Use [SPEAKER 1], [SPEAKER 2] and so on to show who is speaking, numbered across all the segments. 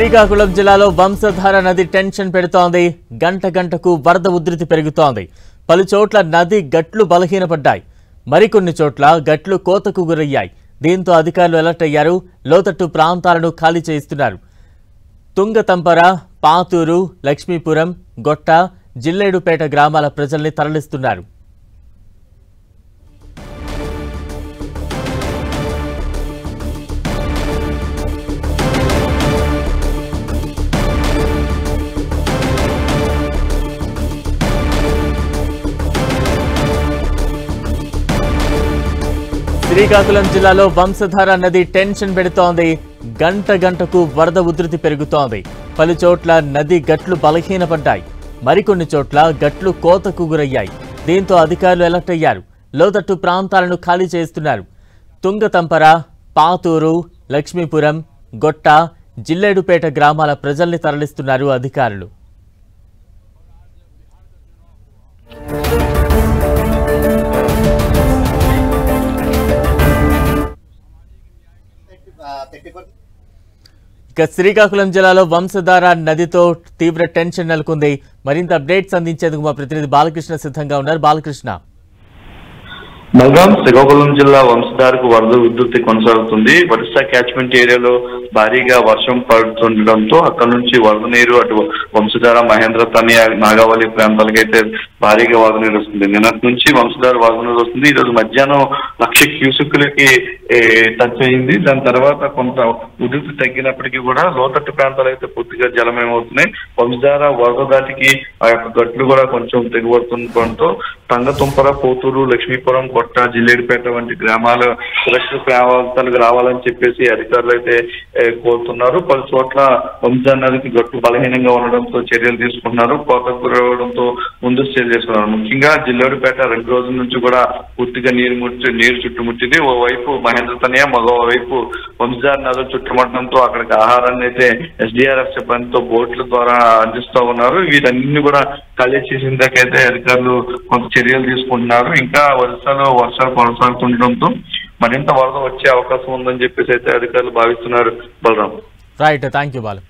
[SPEAKER 1] శ్రీకాకుళం జిల్లాలో వంశధార నది టెన్షన్ పెడుతోంది. గంట గంటకు వరద ఉధృతి పెరుగుతోంది. పలు చోట్ల నది గట్లు బలహీనపడ్డాయి. మరికొన్ని చోట్ల గట్లు కోతకు గురయ్యాయి. దీంతో అధికారులు అలర్ట్ అయ్యారు. లోతట్టు ప్రాంతాలను ఖాళీ చేయిస్తున్నారు. తుంగతంపర, పాతూరు, లక్ష్మీపురం, గొట్ట, జిల్లేడుపేట గ్రామాల ప్రజల్ని తరలిస్తున్నారు. శ్రీకాకుళం జిల్లాలో వంశధార నది టెన్షన్ పెడుతోంది. గంట గంటకు వరద ఉధృతి పెరుగుతోంది. పలు చోట్ల నది గట్లు బలహీనపడ్డాయి. మరికొన్ని చోట్ల గట్లు కోతకు గురయ్యాయి. దీంతో అధికారులు అలర్ట్ అయ్యారు. లోతట్టు ప్రాంతాలను ఖాళీ చేస్తున్నారు. తుంగతంపర, పాతూరు, లక్ష్మీపురం, గొట్ట, జిల్లేడుపేట గ్రామాల ప్రజల్ని తరలిస్తున్నారు అధికారులు. ఇక శ్రీకాకుళం జిల్లాలో వంశధార నదితో తీవ్ర టెన్షన్ నెలకొంది. మరింత అప్డేట్స్ అందించేందుకు మా ప్రతినిధి బాలకృష్ణ సిద్ధంగా ఉన్నారు. బాలకృష్ణ,
[SPEAKER 2] బలరాం, శ్రీకాకుళం జిల్లా వంశధారకు వరద ఉధృతి కొనసాగుతుంది. ఒడిశా క్యాచ్మెంట్ ఏరియాలో భారీగా వర్షం పడుతుండటంతో అక్కడ నుంచి వరద నీరు అటు వంశధార, మహేంద్ర, తనియా, నాగావళి ప్రాంతాలకైతే భారీగా వరద నీరు వస్తుంది. నిన్నటి నుంచి వంశధార వరద నీరు వస్తుంది. ఈరోజు మధ్యాహ్నం 1,00,000 క్యూసెక్కులకి టచ్ అయింది. దాని తర్వాత కొంత ఉధృతి తగ్గినప్పటికీ కూడా లోతట్టు ప్రాంతాలు అయితే పూర్తిగా జలమయమవుతున్నాయి. వంశధార వరద దాటికి ఆ యొక్క గట్లు కూడా కొంచెం తెగిపడుతుండటంతో తంగతుంపర, పోతూరు, లక్ష్మీపురం, కొట్ట, జిల్లేడుపేట వంటి గ్రామాలు సురక్షిత ప్రాంతాలకు రావాలని చెప్పేసి అధికారులు అయితే కోరుతున్నారు. పలు చోట్ల వంశధార నదికి గట్టు బలహీనంగా ఉండడంతో చర్యలు తీసుకుంటున్నారు. కోతకు గురవడంతో ముందస్తు చర్యలు తీసుకున్నారు. ముఖ్యంగా జిల్లేడుపేట 2 రోజుల నుంచి కూడా పూర్తిగా నీరు చుట్టుముట్టింది. ఓవైపు మహేంద్ర తనియా, మరోవైపు వంశధార నదులు చుట్టుముట్టడంతో అక్కడికి ఆహారాన్ని అయితే SDRF సిబ్బందితో బోట్ల ద్వారా అందిస్తూ ఉన్నారు. వీటన్నింటినీ కూడా ఖాళీ చేసిన దాకైతే అధికారులు కొంత చర్యలు తీసుకుంటున్నారు. ఇంకా వర్షాలు కొనసాగుతుండటంతో మరింత వరద వచ్చే అవకాశం ఉందని చెప్పేసి అయితే అధికారులు భావిస్తున్నారు. Balaram,
[SPEAKER 1] right, thank you Balu.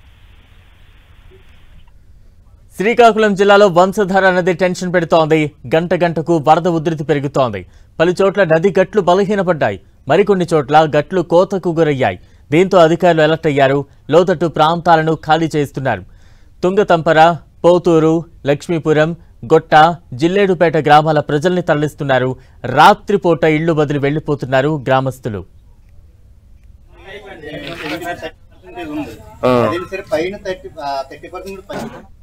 [SPEAKER 1] Srikakulam జిల్లాలో వంశధార నది టెన్షన్ పెడుతోంది. గంట గంటకు వరద ఉధృతి పెరుగుతోంది. పలు చోట్ల నది గట్లు బలహీనపడ్డాయి. మరికొన్ని చోట్ల గట్లు కోతకు గురయ్యాయి. దీంతో అధికారులు అలర్ట్ అయ్యారు. లోతట్టు ప్రాంతాలను ఖాళీ చేస్తున్నారు. తుంగతంపర, పోతూరు, లక్ష్మీపురం, గొట్ట, జిల్లేడుపేట గ్రామాల ప్రజల్ని తరలిస్తున్నారు. రాత్రిపూట ఇళ్లు వదిలి వెళ్లిపోతున్నారు గ్రామస్తులు.
[SPEAKER 3] పైన 30%